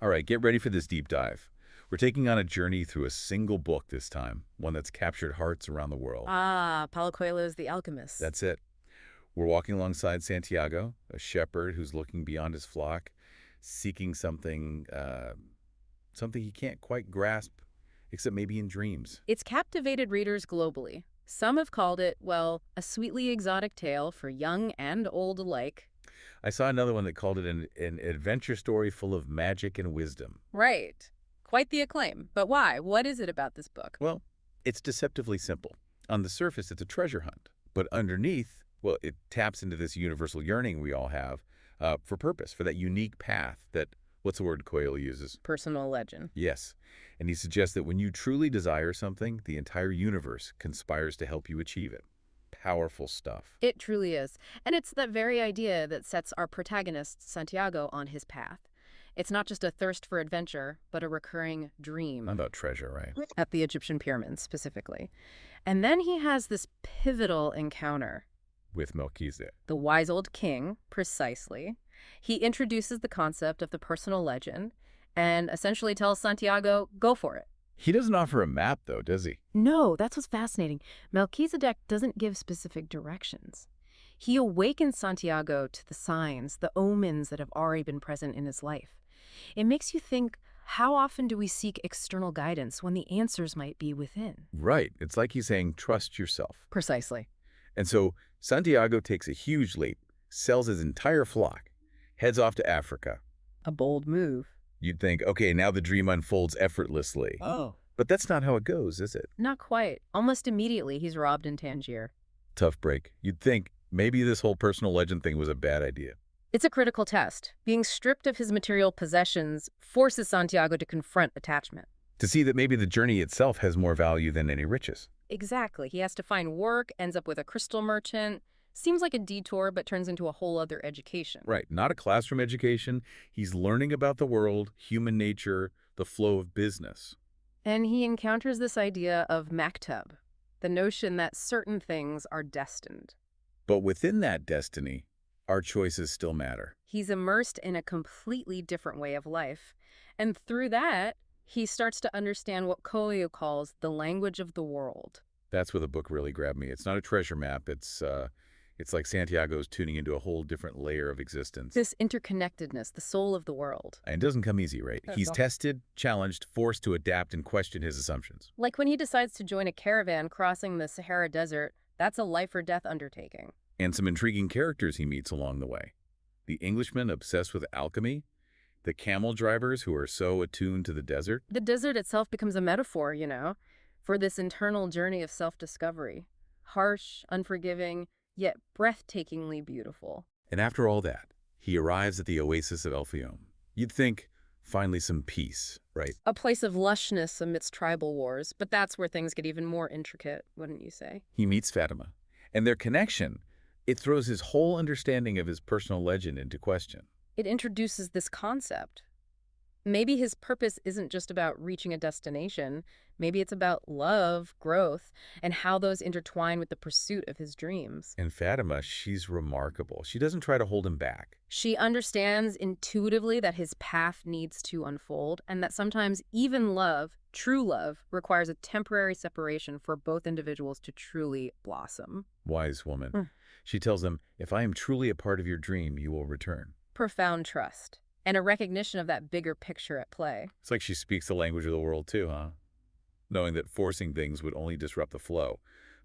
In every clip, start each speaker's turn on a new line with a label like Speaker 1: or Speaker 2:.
Speaker 1: All right, get ready for this deep dive. We're taking on a journey through a single book this time, one that's captured hearts around the world.
Speaker 2: Ah, Paulo Coelho's The Alchemist.
Speaker 1: That's it. We're walking alongside Santiago, a shepherd who's looking beyond his flock, seeking something he can't quite grasp, except maybe in dreams.
Speaker 2: It's captivated readers globally. Some have called it, well, a sweetly exotic tale for young and old alike.
Speaker 1: I saw another one that called it an adventure story full of magic and wisdom.
Speaker 2: Right. Quite the acclaim. But why? What is it about this book?
Speaker 1: Well, it's deceptively simple. On the surface, it's a treasure hunt. But underneath, well, it taps into this universal yearning we all have for purpose, for that unique path that, what's the word Coelho uses?
Speaker 2: Personal legend.
Speaker 1: Yes. And he suggests that when you truly desire something, the entire universe conspires to help you achieve it. Powerful stuff.
Speaker 2: It truly is. And it's that very idea that sets our protagonist, Santiago, on his path. It's not just a thirst for adventure, but a recurring dream.
Speaker 1: About treasure, right?
Speaker 2: At the Egyptian pyramids, specifically. And then he has this pivotal encounter.
Speaker 1: With Melchizedek.
Speaker 2: The wise old king, precisely. He introduces the concept of the personal legend and essentially tells Santiago, go for it.
Speaker 1: He doesn't offer a map, though, does he?
Speaker 2: No, that's what's fascinating. Melchizedek doesn't give specific directions. He awakens Santiago to the signs, the omens that have already been present in his life. It makes you think, how often do we seek external guidance when the answers might be within?
Speaker 1: Right. It's like he's saying, trust yourself.
Speaker 2: Precisely.
Speaker 1: And so Santiago takes a huge leap, sells his entire flock, heads off to Africa.
Speaker 2: A bold move.
Speaker 1: You'd think, okay, now the dream unfolds effortlessly.
Speaker 2: Oh.
Speaker 1: But that's not how it goes, is it?
Speaker 2: Not quite. Almost immediately, he's robbed in Tangier.
Speaker 1: Tough break. You'd think maybe this whole personal legend thing was a bad idea.
Speaker 2: It's a critical test. Being stripped of his material possessions forces Santiago to confront attachment.
Speaker 1: To see that maybe the journey itself has more value than any riches.
Speaker 2: Exactly. He has to find work, ends up with a crystal merchant. Seems like a detour, but turns into a whole other education.
Speaker 1: Right. Not a classroom education. He's learning about the world, human nature, the flow of business.
Speaker 2: And he encounters this idea of maktub, the notion that certain things are destined.
Speaker 1: But within that destiny, our choices still matter.
Speaker 2: He's immersed in a completely different way of life. And through that, he starts to understand what Coelho calls the language of the world.
Speaker 1: That's where the book really grabbed me. It's not a treasure map. It's like Santiago's tuning into a whole different layer of existence.
Speaker 2: This interconnectedness, the soul of the world.
Speaker 1: And it doesn't come easy, right? He's tested, challenged, forced to adapt and question his assumptions.
Speaker 2: Like when he decides to join a caravan crossing the Sahara Desert, that's a life or death undertaking.
Speaker 1: And some intriguing characters he meets along the way. The Englishman obsessed with alchemy, the camel drivers who are so attuned to the desert.
Speaker 2: The desert itself becomes a metaphor, for this internal journey of self-discovery. Harsh, unforgiving, yet breathtakingly beautiful.
Speaker 1: And after all that, he arrives at the oasis of El Fayum. You'd think, finally some peace, right?
Speaker 2: A place of lushness amidst tribal wars, but that's where things get even more intricate, wouldn't you say?
Speaker 1: He meets Fatima, and their connection, it throws his whole understanding of his personal legend into question.
Speaker 2: It introduces this concept. Maybe his purpose isn't just about reaching a destination. Maybe it's about love, growth, and how those intertwine with the pursuit of his dreams.
Speaker 1: And Fatima, she's remarkable. She doesn't try to hold him back.
Speaker 2: She understands intuitively that his path needs to unfold, and that sometimes even love, true love, requires a temporary separation for both individuals to truly blossom.
Speaker 1: Wise woman. She tells him, if I am truly a part of your dream, you will return.
Speaker 2: Profound trust, and a recognition of that bigger picture at play.
Speaker 1: It's like she speaks the language of the world too, huh? Knowing that forcing things would only disrupt the flow.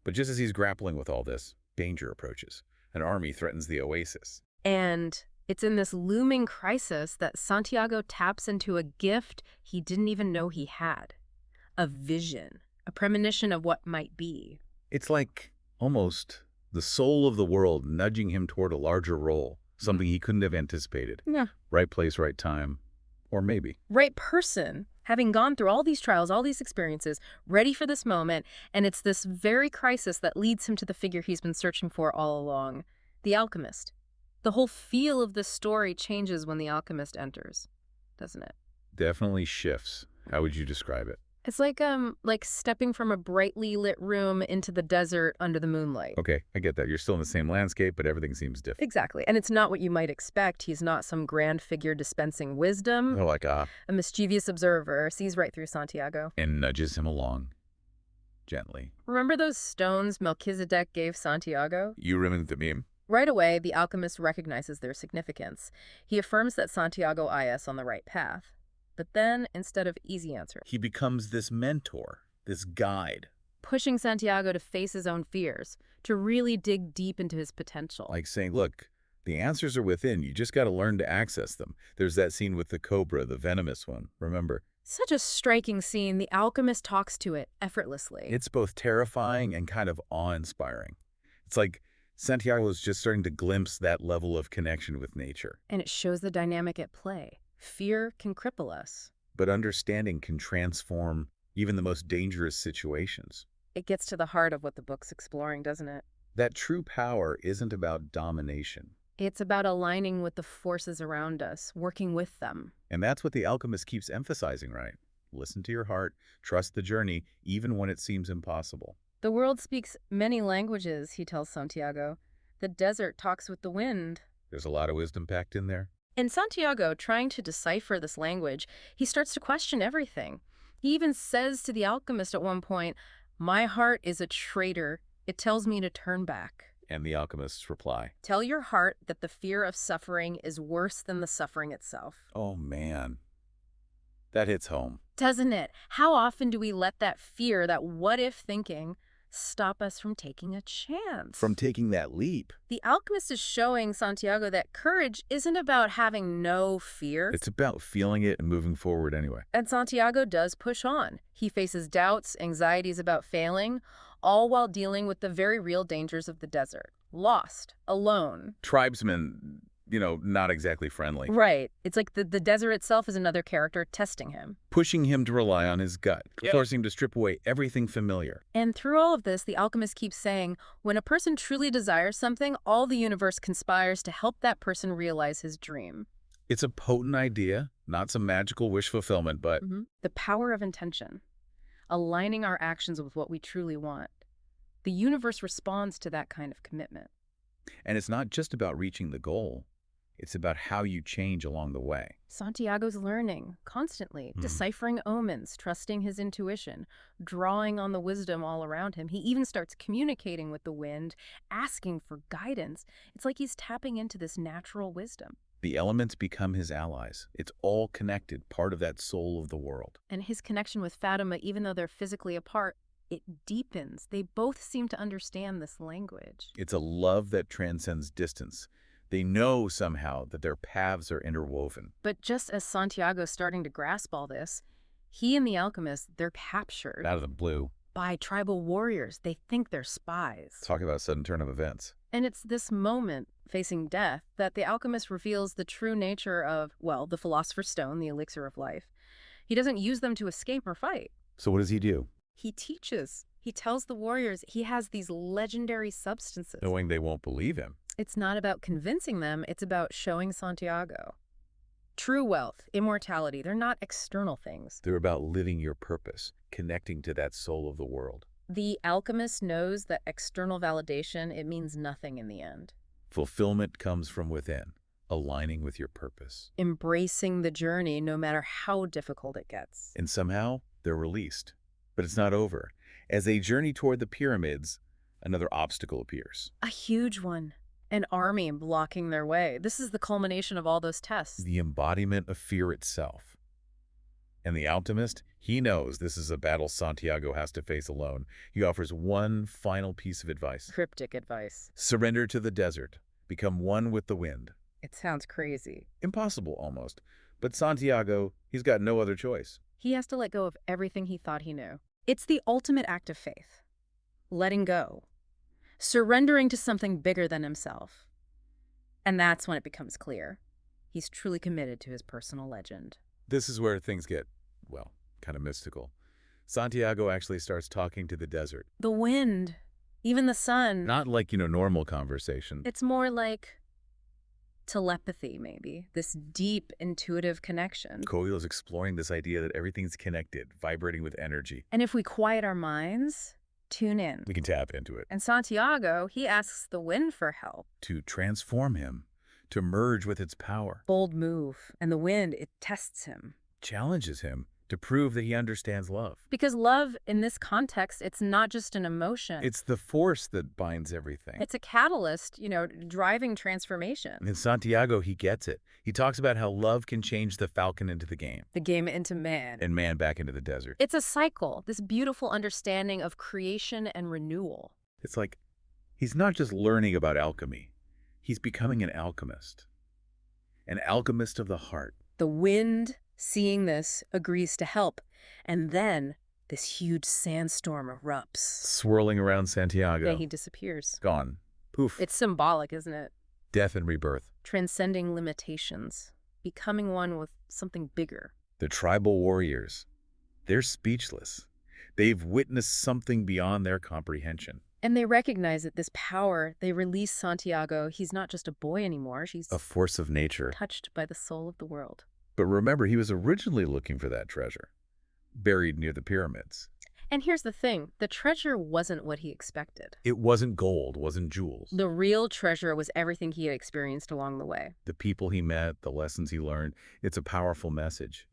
Speaker 1: But just as he's grappling with all this, danger approaches. An army threatens the oasis.
Speaker 2: And it's in this looming crisis that Santiago taps into a gift he didn't even know he had. A vision, a premonition of what might be.
Speaker 1: It's like almost the soul of the world nudging him toward a larger role, something he couldn't have anticipated.
Speaker 2: Yeah.
Speaker 1: Right place, right time. Or maybe.
Speaker 2: Right person, having gone through all these trials, all these experiences, ready for this moment, and it's this very crisis that leads him to the figure he's been searching for all along, the alchemist. The whole feel of this story changes when the alchemist enters, doesn't it?
Speaker 1: Definitely shifts. How would you describe it?
Speaker 2: It's like stepping from a brightly lit room into the desert under the moonlight.
Speaker 1: Okay, I get that. You're still in the same landscape, but everything seems different.
Speaker 2: Exactly. And it's not what you might expect. He's not some grand figure dispensing wisdom.
Speaker 1: Oh, like,
Speaker 2: A mischievous observer sees right through Santiago.
Speaker 1: and nudges him along gently.
Speaker 2: Remember those stones Melchizedek gave Santiago?
Speaker 1: You remember the meme?
Speaker 2: Right away, the alchemist recognizes their significance. He affirms that Santiago is on the right path. But then, instead of easy answer,
Speaker 1: He becomes this mentor, this guide,
Speaker 2: pushing Santiago to face his own fears, to really dig deep into his potential.
Speaker 1: like saying, look, the answers are within. You just got to learn to access them. There's that scene with the cobra, the venomous one. Remember?
Speaker 2: Such a striking scene. The alchemist talks to it effortlessly.
Speaker 1: It's both terrifying and kind of awe-inspiring. It's like Santiago is just starting to glimpse that level of connection with nature.
Speaker 2: And it shows the dynamic at play. Fear can cripple us.
Speaker 1: But understanding can transform even the most dangerous situations.
Speaker 2: It gets to the heart of what the book's exploring, doesn't it?
Speaker 1: That true power isn't about domination.
Speaker 2: It's about aligning with the forces around us, working with them.
Speaker 1: And that's what the alchemist keeps emphasizing, right? Listen to your heart, trust the journey, even when it seems impossible.
Speaker 2: The world speaks many languages, he tells Santiago. The desert talks with the wind.
Speaker 1: There's a lot of wisdom packed in there.
Speaker 2: In Santiago, trying to decipher this language, he starts to question everything. He even says to the alchemist at one point, "My heart is a traitor. It tells me to turn back."
Speaker 1: And the alchemist's reply,
Speaker 2: Tell your heart that the fear of suffering is worse than the suffering itself.
Speaker 1: oh man, that hits home.
Speaker 2: Doesn't it? How often do we let that fear, that what-if thinking, stop us from taking a chance?
Speaker 1: From taking that leap.
Speaker 2: The alchemist is showing Santiago that courage isn't about having no fear.
Speaker 1: It's about feeling it and moving forward anyway.
Speaker 2: And Santiago does push on. He faces doubts, anxieties about failing, all while dealing with the very real dangers of the desert. Lost, alone.
Speaker 1: Tribesmen, not exactly friendly.
Speaker 2: Right. It's like the desert itself is another character testing him.
Speaker 1: Pushing him to rely on his gut,
Speaker 2: Yep.
Speaker 1: forcing him to strip away everything familiar.
Speaker 2: And through all of this, the alchemist keeps saying, when a person truly desires something, all the universe conspires to help that person realize his dream.
Speaker 1: It's a potent idea, not some magical wish fulfillment, but
Speaker 2: The power of intention. Aligning our actions with what we truly want. The universe responds to that kind of commitment.
Speaker 1: and it's not just about reaching the goal. It's about how you change along the way.
Speaker 2: Santiago's learning, constantly, deciphering omens, trusting his intuition, drawing on the wisdom all around him. He even starts communicating with the wind, asking for guidance. It's like he's tapping into this natural wisdom.
Speaker 1: The elements become his allies. It's all connected, part of that soul of the world.
Speaker 2: And his connection with Fatima, even though they're physically apart, it deepens. They both seem to understand this language.
Speaker 1: It's a love that transcends distance. They know somehow that their paths are interwoven.
Speaker 2: But just as Santiago's starting to grasp all this, he and the alchemist, they're captured
Speaker 1: Out of the blue.
Speaker 2: by tribal warriors. They think they're spies.
Speaker 1: Talk about a sudden turn of events.
Speaker 2: And it's this moment, facing death, that the alchemist reveals the true nature of, well, the philosopher's stone, the elixir of life. He doesn't use them to escape or fight.
Speaker 1: So what does he do?
Speaker 2: He teaches. He tells the warriors he has these legendary substances.
Speaker 1: Knowing they won't believe him.
Speaker 2: It's not about convincing them, it's about showing Santiago. True wealth, immortality, they're not external things.
Speaker 1: They're about living your purpose, connecting to that soul of the world.
Speaker 2: The alchemist knows that external validation, it means nothing in the end.
Speaker 1: Fulfillment comes from within, aligning with your purpose.
Speaker 2: Embracing the journey no matter how difficult it gets.
Speaker 1: And somehow, they're released. But it's not over. As they journey toward the pyramids, another obstacle appears.
Speaker 2: A huge one. An army blocking their way. This is the culmination of all those tests.
Speaker 1: The embodiment of fear itself. And the alchemist, he knows this is a battle Santiago has to face alone. He offers one final piece of advice.
Speaker 2: Cryptic advice.
Speaker 1: Surrender to the desert. Become one with the wind.
Speaker 2: It sounds crazy.
Speaker 1: Impossible, almost. But Santiago, he's got no other choice.
Speaker 2: He has to let go of everything he thought he knew. It's the ultimate act of faith. Letting go. Surrendering to something bigger than himself. And that's when it becomes clear. He's truly committed to his personal legend.
Speaker 1: This is where things get, well, kind of mystical. Santiago actually starts talking to the desert.
Speaker 2: The wind, even the sun.
Speaker 1: Not like, normal conversation.
Speaker 2: It's more like Telepathy, maybe. This deep, intuitive connection.
Speaker 1: Coelho is exploring this idea that everything's connected, vibrating with energy.
Speaker 2: And if we quiet our minds, tune in.
Speaker 1: We can tap into it.
Speaker 2: And Santiago, he asks the wind for help.
Speaker 1: To transform him, to merge with its power.
Speaker 2: Bold move. And the wind, it tests him.
Speaker 1: Challenges him to prove that he understands love.
Speaker 2: Because love, in this context, it's not just an emotion.
Speaker 1: It's the force that binds everything.
Speaker 2: It's a catalyst, driving transformation.
Speaker 1: In Santiago, he gets it. He talks about how love can change the falcon into the game.
Speaker 2: The game into man.
Speaker 1: And man back into the desert.
Speaker 2: It's a cycle, this beautiful understanding of creation and renewal.
Speaker 1: It's like he's not just learning about alchemy. He's becoming an alchemist. An alchemist of the heart.
Speaker 2: The wind, seeing this, agrees to help. And then this huge sandstorm erupts.
Speaker 1: Swirling around Santiago.
Speaker 2: Then he disappears.
Speaker 1: Gone. Poof.
Speaker 2: It's symbolic, isn't it?
Speaker 1: Death and rebirth.
Speaker 2: Transcending limitations. Becoming one with something bigger.
Speaker 1: The tribal warriors. They're speechless. They've witnessed something beyond their comprehension.
Speaker 2: And they recognize that this power, they release Santiago. He's not just a boy anymore. She's
Speaker 1: a force of nature.
Speaker 2: Touched by the soul of the world.
Speaker 1: But remember, he was originally looking for that treasure, buried near the pyramids.
Speaker 2: And here's the thing. The treasure wasn't what he expected.
Speaker 1: It wasn't gold, wasn't jewels.
Speaker 2: The real treasure was everything he had experienced along the way.
Speaker 1: The people he met, the lessons he learned. It's a powerful message,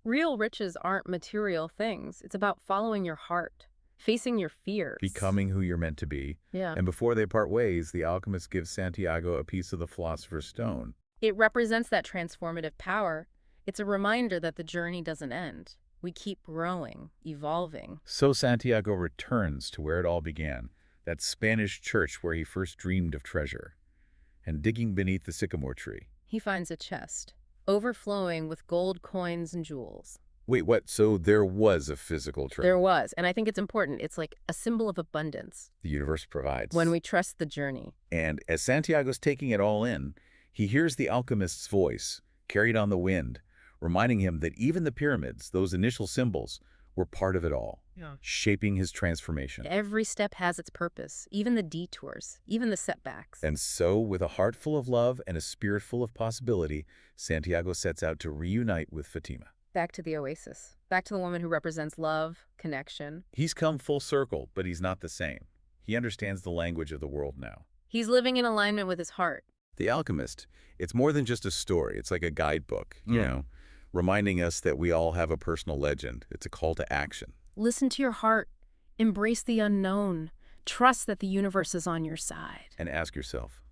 Speaker 2: Real riches aren't material things. It's about following your heart, facing your fears.
Speaker 1: Becoming who you're meant to be.
Speaker 2: Yeah.
Speaker 1: And before they part ways, the alchemist gives Santiago a piece of the philosopher's stone.
Speaker 2: It represents that transformative power. It's a reminder that the journey doesn't end. We keep growing, evolving.
Speaker 1: So Santiago returns to where it all began, that Spanish church where he first dreamed of treasure. And digging beneath the sycamore tree,
Speaker 2: he finds a chest, overflowing with gold coins and jewels.
Speaker 1: Wait, what? So there was a physical treasure?
Speaker 2: There was, and I think it's important. It's like a symbol of abundance.
Speaker 1: The universe provides.
Speaker 2: When we trust the journey.
Speaker 1: And as Santiago's taking it all in, he hears the alchemist's voice, carried on the wind, reminding him that even the pyramids, those initial symbols, were part of it all, shaping his transformation.
Speaker 2: Every step has its purpose, even the detours, even the setbacks.
Speaker 1: And so, with a heart full of love and a spirit full of possibility, Santiago sets out to reunite with Fatima.
Speaker 2: Back to the oasis, back to the woman who represents love, connection.
Speaker 1: He's come full circle, but he's not the same. He understands the language of the world now.
Speaker 2: He's living in alignment with his heart.
Speaker 1: The Alchemist, it's more than just a story. It's like a guidebook, reminding us that we all have a personal legend. It's a call to action.
Speaker 2: Listen to your heart. Embrace the unknown. Trust that the universe is on your side.
Speaker 1: And ask yourself,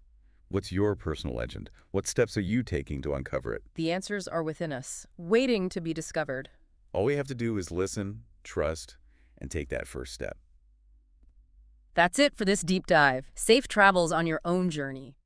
Speaker 1: what's your personal legend? What steps are you taking to uncover it?
Speaker 2: The answers are within us, waiting to be discovered.
Speaker 1: All we have to do is listen, trust, and take that first step.
Speaker 2: That's it for this deep dive. Safe travels on your own journey.